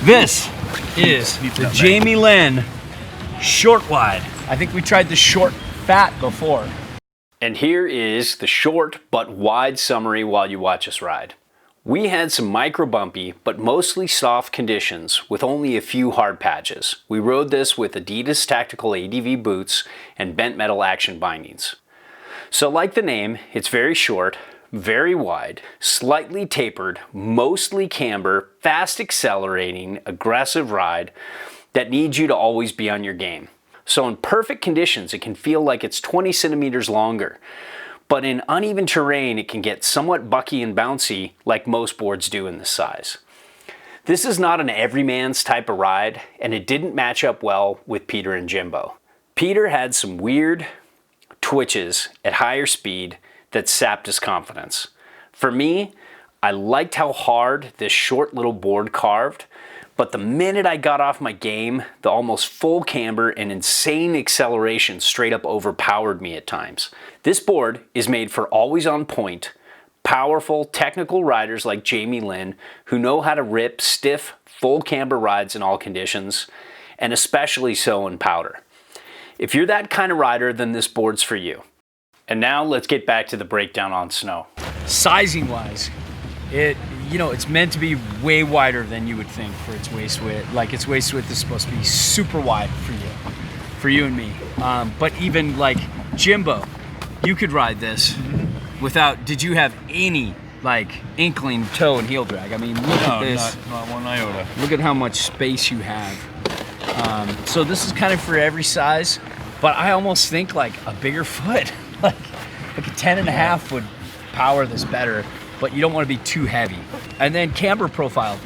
This is the Jamie Lynn short wide. I think we tried the short fat before. And here is the short but wide summary while you watch us ride. We had some micro bumpy but mostly soft conditions with only a few hard patches. We rode this with Adidas Tactical ADV boots and bent metal action bindings. So like the name, it's very short, very wide, slightly tapered, mostly camber, fast accelerating, aggressive ride that needs you to always be on your game. So in perfect conditions, it can feel like it's 20 centimeters longer. But in uneven terrain, it can get somewhat bucky and bouncy like most boards do in this size. This is not an everyman's type of ride, and it didn't match up well with Peter and Jimbo. Peter had some weird twitches at higher speed that sapped his confidence. For me, I liked how hard this short little board carved, but the minute I got off my game, the almost full camber and insane acceleration straight up overpowered me at times. This board is made for always on point, powerful, technical riders like Jamie Lynn who know how to rip stiff, full camber rides in all conditions, and especially so in powder. If you're that kind of rider, then this board's for you. And now let's get back to the breakdown on snow. Sizing wise, it's meant to be way wider than you would think for its waist width. Like its waist width is supposed to be super wide for you and me. But even like Jimbo, you could ride this without, did you have any like inkling toe and heel drag? I mean, look at this. Not one iota. Look at how much space you have. So this is kind of for every size, but I almost think like a bigger foot, like a 10.5 would power this better, but you don't want to be too heavy. And then camber profile,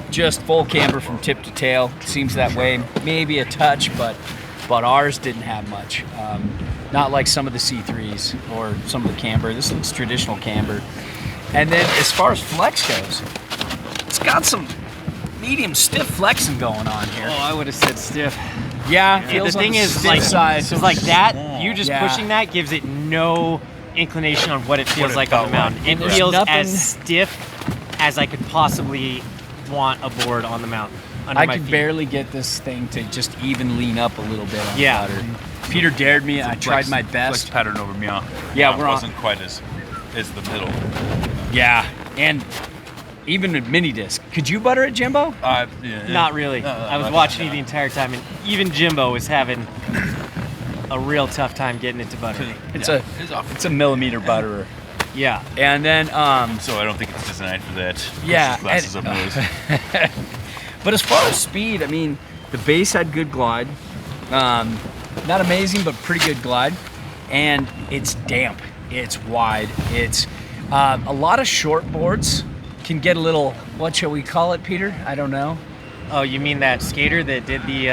just full camber from tip to tail. Seems that way, maybe a touch, but ours didn't have much. Not like some of the C3s or some of the camber. This looks traditional camber. And then as far as flex goes, it's got some medium stiff flexing going on here. Oh, I would have said stiff. Yeah, The thing is, like that, you just pushing that gives it no inclination on what it feels like on the mountain. It feels as stiff as I could possibly want a board on the mountain. I could barely get this thing to just even lean up a little bit on the powder. Peter dared me, I tried my best. Flex pattern over me. Yeah, it wasn't quite as the middle. Yeah, and even with mini disc. Could you butter it, Jimbo? Not really. I was watching you the entire time, and even Jimbo was having a real tough time getting it to butter. It's a millimeter butterer. Yeah. And then so I don't think it's designed for that. Yeah. Glasses up nose. But as far as speed, I mean, the base had good glide. Not amazing, but pretty good glide. And it's damp. It's wide. It's a lot of short boards can get a little, what shall we call it, Peter? I don't know. Oh, you mean that skater that did the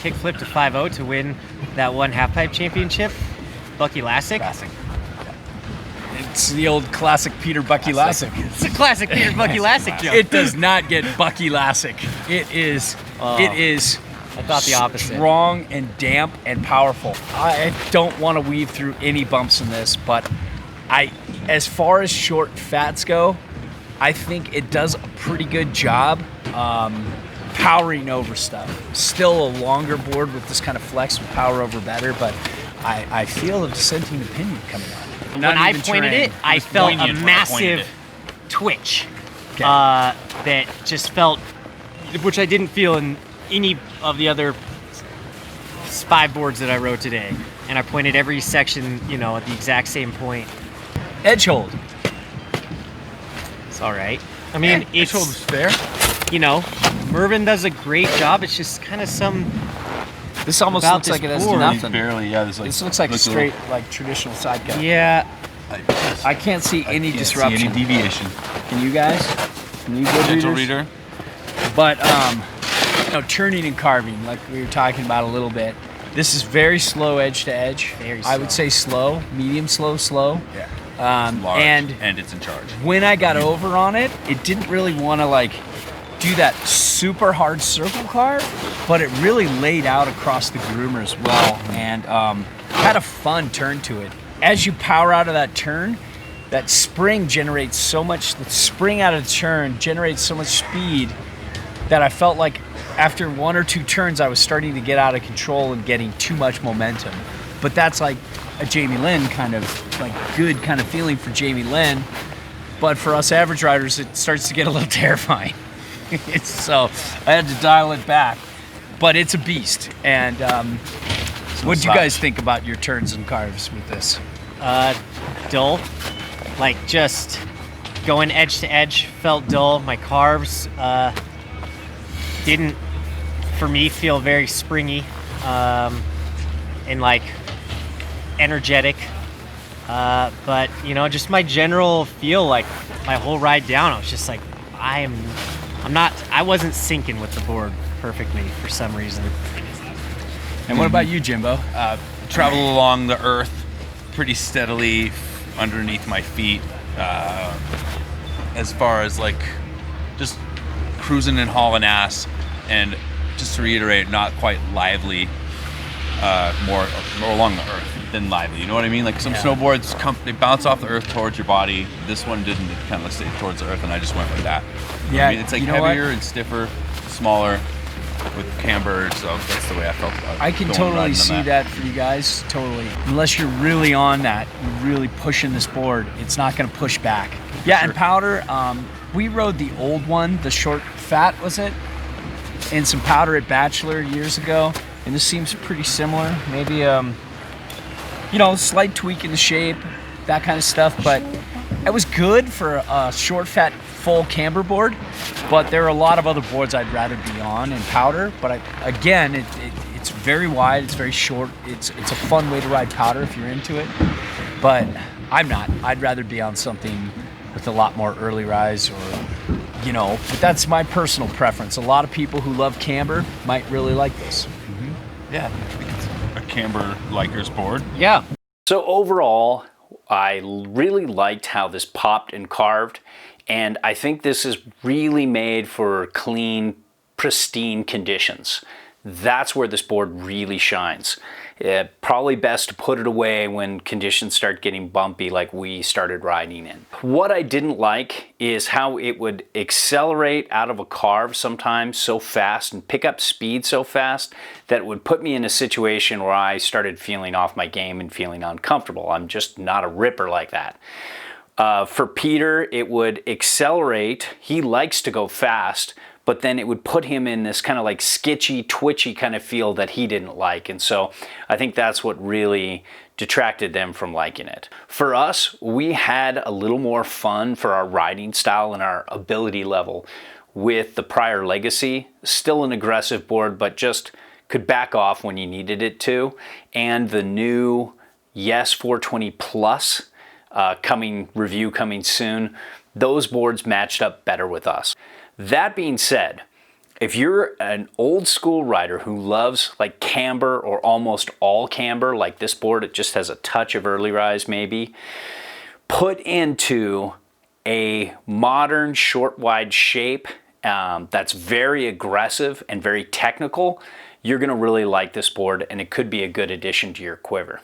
kickflip to 5.0 to win that one halfpipe championship? Bucky Lassick? It's the old classic Peter Bucky Lassick. It's a classic Peter Bucky Lassick joke. It does not get Bucky Lassick. It is I thought the opposite. Strong and damp and powerful. I don't want to weave through any bumps in this, but as far as short fats go, I think it does a pretty good job powering over stuff. Still a longer board with this kind of flex with power over better, but I feel a dissenting opinion coming on. When I pointed it, I felt a massive twitch that just felt, which I didn't feel in any of the other 5 boards that I rode today. And I pointed every section, at the exact same point. Edge hold. It's all right. I mean, edge hold is fair. Mervin does a great job. It's just kind of some. This almost looks like it has nothing. Barely, This looks like straight, like traditional side cut. Yeah. I can't see any disruption. See any deviation. Can you guys? Can you good Gentle reader? But turning and carving, like we were talking about a little bit. This is very slow edge to edge. Very slow. I would say slow, medium slow. Yeah. Large, and it's in charge. When I got over on it, it didn't really want to do that super hard circle carve, but it really laid out across the groomer as well, and had a fun turn to it. As you power out of that turn, that spring generates so much. The spring out of the turn generates so much speed that I felt like after 1 or 2 turns, I was starting to get out of control and getting too much momentum. But that's like a Jamie Lynn kind of, like good kind of feeling for Jamie Lynn. But for us average riders, it starts to get a little terrifying. So I had to dial it back. But it's a beast. And what do you guys think about your turns and carves with this? Dull. Like just going edge to edge felt dull. My carves didn't, for me, feel very springy and like energetic. But you know, just my general feel, like my whole ride down, I was just like, I wasn't syncing with the board perfectly for some reason. And what about you, Jimbo? Travel along the earth pretty steadily underneath my feet. As far as like just cruising and hauling ass, and just to reiterate, not quite lively, more along the earth than lively. You know what I mean? Like some snowboards they bounce off the earth towards your body. This one didn't. It kind of stayed towards the earth, and I just went with that. You know what I mean? It's like heavier and stiffer, smaller with camber. So that's the way I felt about it. I can totally see that for you guys. Totally. Unless you're really on that, you're really pushing this board, it's not going to push back. Yeah, and powder. We rode the old one, the short fat, was it? And some powder at Bachelor years ago, and this seems pretty similar. Maybe slight tweak in the shape, that kind of stuff. But it was good for a short fat full camber board. But there are a lot of other boards I'd rather be on in powder. But it's very wide, it's very short. It's a fun way to ride powder if you're into it. But I'm not. I'd rather be on something with a lot more early rise, or but that's my personal preference. A lot of people who love camber might really like this. Yeah, I think it's a camber likers board. Yeah. So overall, I really liked how this popped and carved, and I think this is really made for clean, pristine conditions. That's where this board really shines. Probably best to put it away when conditions start getting bumpy like we started riding in. What I didn't like is how it would accelerate out of a carve sometimes so fast and pick up speed so fast that it would put me in a situation where I started feeling off my game and feeling uncomfortable. I'm just not a ripper like that. For Peter, it would accelerate. He likes to go fast, but then it would put him in this kind of like skitchy, twitchy kind of feel that he didn't like. And so I think that's what really detracted them from liking it. For us, we had a little more fun for our riding style and our ability level with the prior Legacy. Still an aggressive board, but just could back off when you needed it to. And the new Yes 420 Plus review coming soon. Those boards matched up better with us. That being said, if you're an old school rider who loves like camber or almost all camber, like this board, it just has a touch of early rise maybe, put into a modern short wide shape that's very aggressive and very technical, you're gonna really like this board, and it could be a good addition to your quiver.